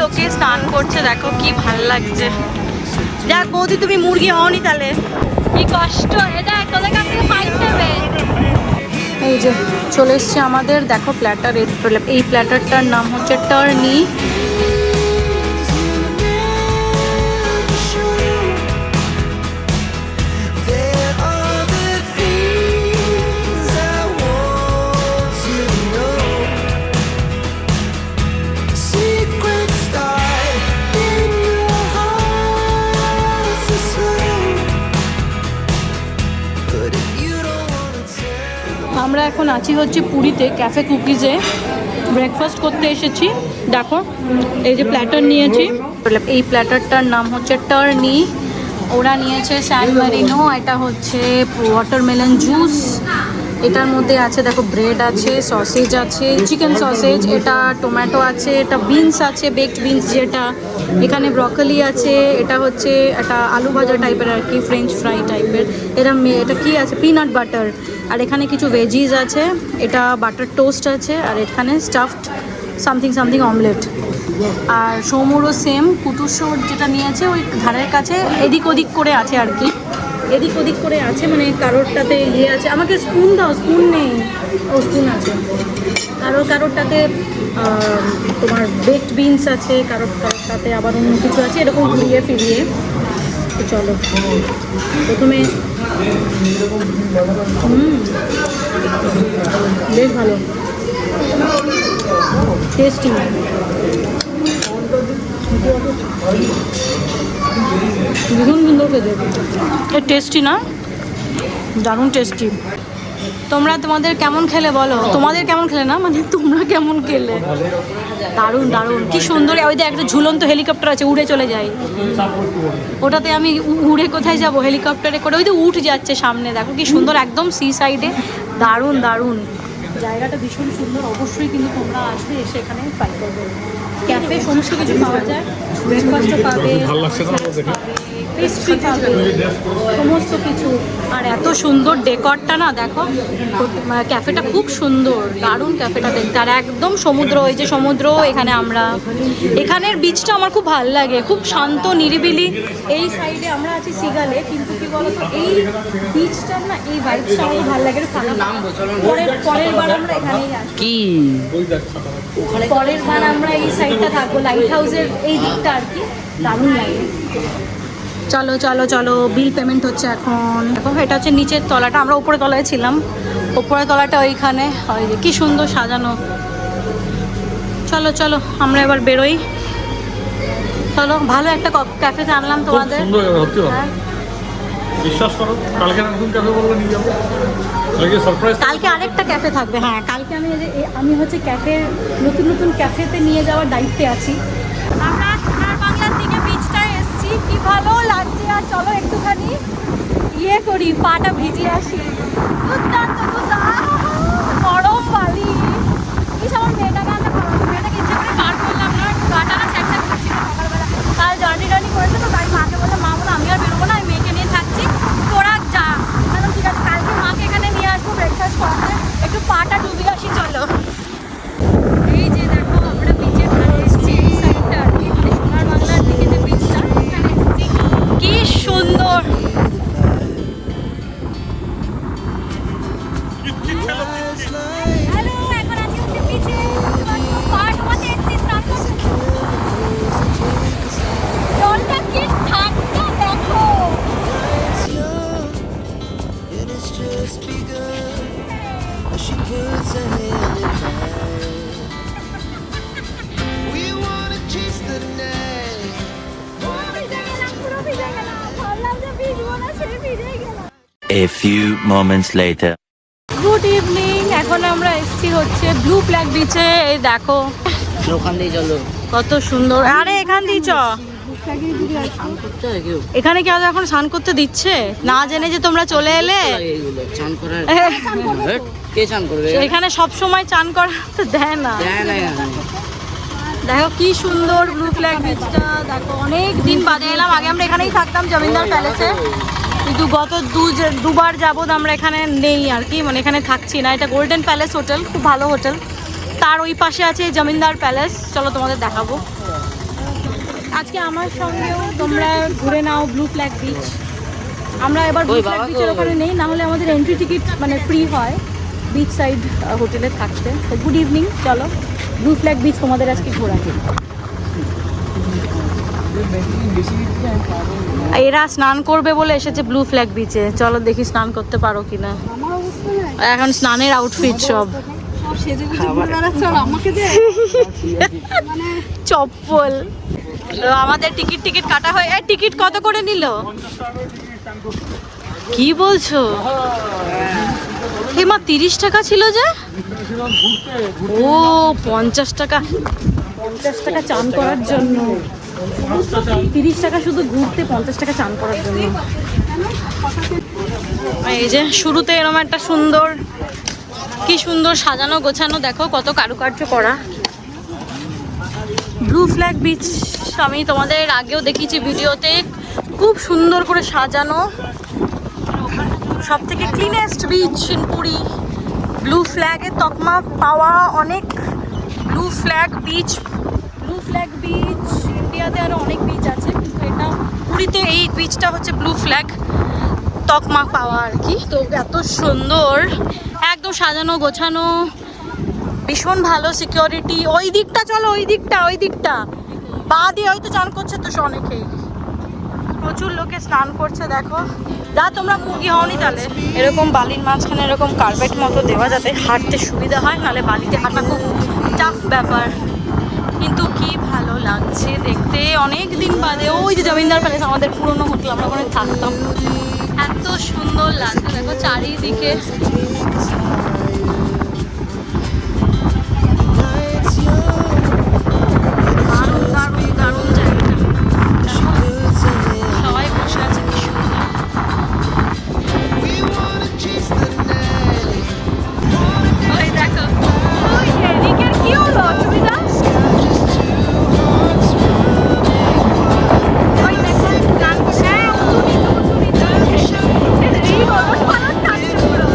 লোকে স্নান করছে, দেখো কি ভালো লাগছে। যাক বৌদি, তুমি মুরগি হওনি তাহলে, কি কষ্ট। এটা তোদের কাছ থেকে ফাইন দেবে। এই যে চলে এসছে আমাদের, দেখো প্ল্যাটার। এই প্ল্যাটারটার নাম হচ্ছে টার্নি। আমরা এখন আছি হচ্ছে পুরীতে, ক্যাফে কুকিজে ব্রেকফাস্ট করতে এসেছি। দেখো এই যে প্ল্যাটার নিয়েছি, এই প্ল্যাটারটার নাম হচ্ছে টার্নি। ওরা নিয়েছে স্যান মারিনো, এটা হচ্ছে ওয়াটারমেলন জুস। এটার মধ্যে আছে দেখো ব্রেড আছে, সসেজ আছে, চিকেন সসেজ, এটা টমেটো আছে, এটা বিনস আছে, বেকড বিনস যেটা, এখানে ব্রকলি আছে, এটা হচ্ছে একটা আলু ভাজা টাইপের আর কি, ফ্রেঞ্চ ফ্রাই টাইপের। এটা কি আছে, পিনাট বাটার। আর এখানে কিছু ভেজিস আছে, এটা বাটার টোস্ট আছে, আর এখানে স্টাফড সামথিং অমলেট। আর সৌমুরও সেম কুটুসোর যেটা নিয়েছে ওই ধারের কাছে এদিক ওদিক করে আছে আর কি, এদিক ওদিক করে আছে, মানে কারোরটাতে ইয়ে আছে। আমাকে স্পুন দাও, স্পুন নেই। ও স্পুন আছে। কারোরটাতে তোমার বেকড বিনস আছে, কারোরটাতে আবার অন্য কিছু আছে, এরকম ঘুরিয়ে ফিরিয়ে। তো চলো প্রথমে, বেশ ভালো, টেস্টি, ভীষণ সুন্দর খেতে। এর টেস্টি না, দারুণ টেস্টি। তোমাদের কেমন খেলে বলো, তোমাদের কেমন খেলে না, মানে তোমরা কেমন খেলে? দারুণ দারুণ, কি সুন্দর। ওই যে একটা ঝুলন্ত হেলিকপ্টার আছে, উড়ে চলে যায়। ওটাতে আমি উড়ে কোথায় যাব, হেলিকপ্টারে করে। ওই যে উঠ যাচ্ছে সামনে, দেখো কি সুন্দর, একদম সি সাইডে। দারুণ দারুণ জায়গাটা, ভীষণ সুন্দর। অবশ্যই কিন্তু তোমরা আসবে, এসে এখানে ট্রাই করবে। ক্যাফে সমস্ত কিছু পাওয়া যায়, ব্রেকফাস্টও পাবে, পেস্ট্রি পাবে, সমস্ত কিছু। আর এত সুন্দর ডেকরটা না, দেখো ক্যাফেটা খুব সুন্দর, দারুণ ক্যাফেটা দেখতে। আর একদম সমুদ্র, ওই যে সমুদ্র, এখানে আমরা, এখানের বিচটা আমার খুব ভালো লাগে, খুব শান্ত নিরিবিলি। এই সাইডে আমরা আছি সিগালে, কিন্তু কি বলতো এই বিচটা না, এই ভাইবসটা আমার ভালো লাগে। পরের বার আমরা এখানেই আসি, পরের বার আমরা এই সাইডটা থাকবো, লাইট হাউসের এই দিকটা আর কি, দারুণ লাগে। চলো চলো চলো, বিল পেমেন্ট হচ্ছে এখন। দেখো এটা হচ্ছে নিচের তলাটা, আমরা উপরে তলায় ছিলাম, উপরে তলাটা ওইখানে। ওই যে কি সুন্দর সাজানো। চলো চলো আমরা এবার বেরোই। চলো, ভালো একটা ক্যাফেতে আনলাম তোমাদের। বিশ্বাস করো, কালকে নতুন ক্যাফে বললে নিয়ে যাবো, কালকে আরেকটা ক্যাফে থাকবে। হ্যাঁ, কালকে আমি হচ্ছে নতুন নতুন ক্যাফেতে নিয়ে যাওয়ার দায়িত্বে আছি। আমরা সোনার বাংলার দিকে বিচটায় এসেছি, কি ভালো লাগছে। আর চলো একটুখানি ইয়ে করি, পাটা ভিজিয়ে আসি। দুর্দান্ত গরম বালি। আমার মেয়েটাকে আনতে পারবো, মেয়েটাকে ইচ্ছে করে বার করলাম না, পাটা না ছ্যাঁকছ্যাঁক করছিল সকালবেলা। কাল জার্নি করেছে তো, তাই মাকে বললাম, মা বলো আমি আর বেরোবো না, আমি মেয়েকে নিয়ে থাকছি, তোরা যা। ঠিক আছে, কালকে মাকে এখানে নিয়ে আসবো ব্রেকফাস্ট করাতে, একটু পাটা ডুবিয়ে আসি। চলো, এই যে দেখো আমরা বিচের ধারে এসেছি, এই সাইডটা আর কি, মানে সোনার বাংলার দিকে যে বিচটা, এখানে এসেছি। কি সুন্দর। হ্যালো, এখন আছি হচ্ছে বিচে, পা ডোবাতে এসেছি, স্নান করতে। জলটা কি ঠান্ডা দেখো। She puts her hand in mine. We wanna chase the night. A few moments later. Good evening. এখন আমরা এসেছি হচ্ছে ব্লু ফ্ল্যাগ বিচে। এই দেখো, ওখান দিয়ে চলো, কত সুন্দর। আরে এখান দিয়ে চ, এখানে কি এখন স্নান করতে দিচ্ছে না জেনে যে তোমরা চলে এলে? এখানে সব সময় চান করতে দেয় না। দেখো কি সুন্দর ব্লু ফ্ল্যাগ বিচটা, দেখো অনেক দিন বাদে এলাম। আগে আমরা এখানেই থাকতাম জমিদার প্যালেসে, কিন্তু গত দুবার যাবত আমরা এখানে নেই আর কি, মানে এখানে থাকছি না। এটা গোল্ডেন প্যালেস হোটেল, খুব ভালো হোটেল। তার ওই পাশে আছে জমিদার প্যালেস, চলো তোমাদের দেখাবো। আজকে আমার সঙ্গেও তোমরা ঘুরে নাও ব্লু ফ্ল্যাগ বিচ। আমরা এবার ব্লু ফ্ল্যাগ বিচের ওখানে নেই, না হলে আমাদের এন্ট্রি টিকিট মানে ফ্রি হয় বিচ সাইড হোটেলে থাকতে। তো গুড ইভিনিং, চলো ব্লু ফ্ল্যাগ বিচ তোমাদের আজকে ঘোরাচ্ছি। এরা স্নান করবে বলে এসেছে ব্লু ফ্ল্যাগ বিচে, চলো দেখি স্নান করতে পারো কিনা। এখন স্নানের আউটফিট সব চপ্পল। আমাদের টিকিট কাটা হয়। টিকিট কত করে নিল? কি বলছো? মা 30 টাকা ছিল যে? ও 50 টাকা, 50 টাকা চান করার জন্য। 30 টাকা শুধু ঘুরতে, 50 টাকা চান করার জন্য। এই যে শুরুতে এরকম একটা সুন্দর, কি সুন্দর সাজানো গোছানো, দেখো কত কারুকার্য করা। ব্লু ফ্ল্যাগ বিচ আমি তোমাদের আগেও দেখিয়েছি ভিডিওতে, খুব সুন্দর করে সাজানো, সব থেকে cleanest beach in Puri. Blue ফ্ল্যাগের তকমা পাওয়া অনেক blue flag beach. Blue flag beach ইন্ডিয়াতে আরও অনেক বিচ আছে, কিন্তু এটা পুরীতে এই বিচটা হচ্ছে ব্লু ফ্ল্যাগ তকমা পাওয়া আর কি। তো এত সুন্দর, একদম সাজানো গোছানো, ভীষণ ভালো সিকিউরিটি। ওই দিকটা চলো, ওই দিকটা পা দিয়ে হয়তো চান করছে তো অনেকেই, প্রচুর লোকে স্নান করছে। দেখো যা তোমরা মুরগি হওনি তাহলে এরকম বালির মাঝখানে এরকম কার্পেট মতো দেওয়া, যাতে হাঁটতে সুবিধা হয়, নাহলে বালিতে হাঁটা খুব টাফ ব্যাপার। কিন্তু কি ভালো লাগছে দেখতে, অনেক দিন বাদে। ওই যে জমিদার প্যালেস, আমাদের পুরনো হোটেল, আমরা ওখানে থাকতাম, এত সুন্দর লাগছে। দেখো চারিদিকে দারুণ জায়গাটা। সবাই বসে আছে, কি সুন্দর। ওই দেখো, ওই এদিকের কি হলো অসুবিধা? ওই দেখো গান করছে, এই হলো ভালো থাকছে পুরো।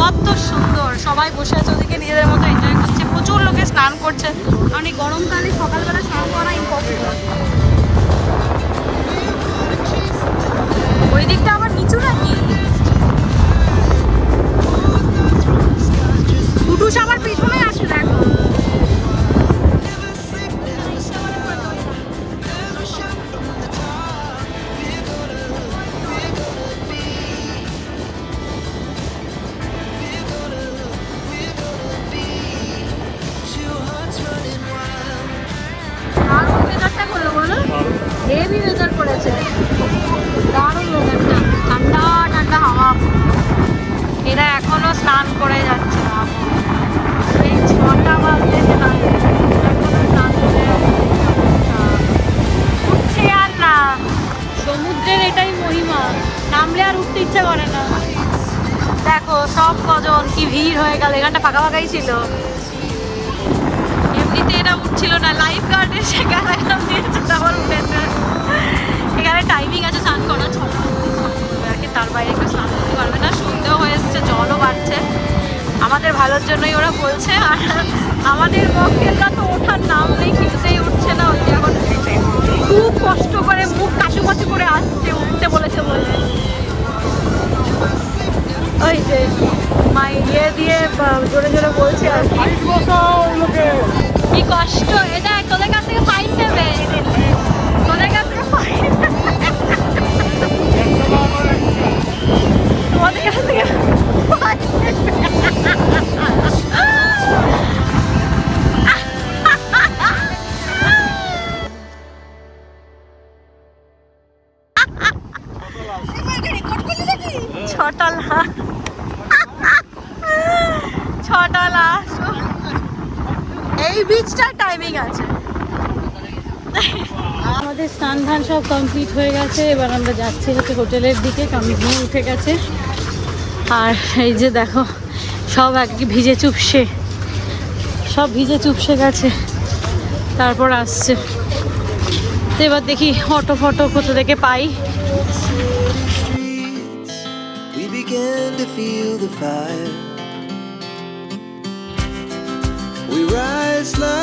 কত সুন্দর, সবাই বসে আছে ওদিকে, নিজেদের মতো এনজয় করছে, প্রচুর লোকে স্নান করছে। কারণ এই গরমকালে সকালবেলা স্নান করা ইম্পসিবল। ওই দিকটা আবার নিচু নাকি? কুটুস আমার পিছনে আছে, দেখো। হেভি ওয়েদার করেছে, দারুণ ওয়েদারটা, ঠান্ডা ঠান্ডা হাওয়া। এরা এখনো স্নান করে যাচ্ছে, এই 6টা বাজে এখনো স্নান করে উঠছে আর না। সমুদ্রের এটাই মহিমা, নামলে আর উঠতে ইচ্ছা করে না। দেখো সব কজন, কি ভিড় হয়ে গেল, এখানটা ফাঁকা ফাঁকাই ছিল। এমনিতে এরা উঠছিল না, লাইফ গার্ড এসে গালাগাল দিয়েছে, তারপর উঠেছে। এখানে টাইমিং আছে স্নান করা, 6টা আর কি, তার বাইরে কেউ স্নান করতে পারবে না। সন্ধ্যেও হয়ে এসছে, জলও বাড়ছে, আমাদের ভালোর জন্যই ওরা বলছে। আর আমাদের মক্কেলরা তো ওঠার নাম নেই, কিছুতেই উঠছে না। ওই যে এখন খুব কষ্ট করে মুখ কাচু করে আসছে, উঠতে বলেছে বলে। ওই যে মাই ইয়ে দিয়ে জোরে জোরে বলছে আর কি, কি কষ্ট। এটা তোদের কাছ থেকে ফাইন নেবে, তোদের কাছ থেকে ফাইন, তোমাদের কাছ থেকে ফাইন নেবে। ছটা লাস্ট, এই বিচটার টাইমিং আছে। আমাদের স্নান ধান সব কমপ্লিট হয়ে গেছে, এবার আমরা যাচ্ছি হচ্ছে হোটেলের দিকে, কারণ ঘুম উঠে গেছে। আর এই যে দেখো সব একই ভিজে চুপসে, সব ভিজে চুপসে গেছে, তারপর আসছে। তো এবার দেখি অটো ফটো কোথা থেকে পাই। We began to feel the fire. We rise like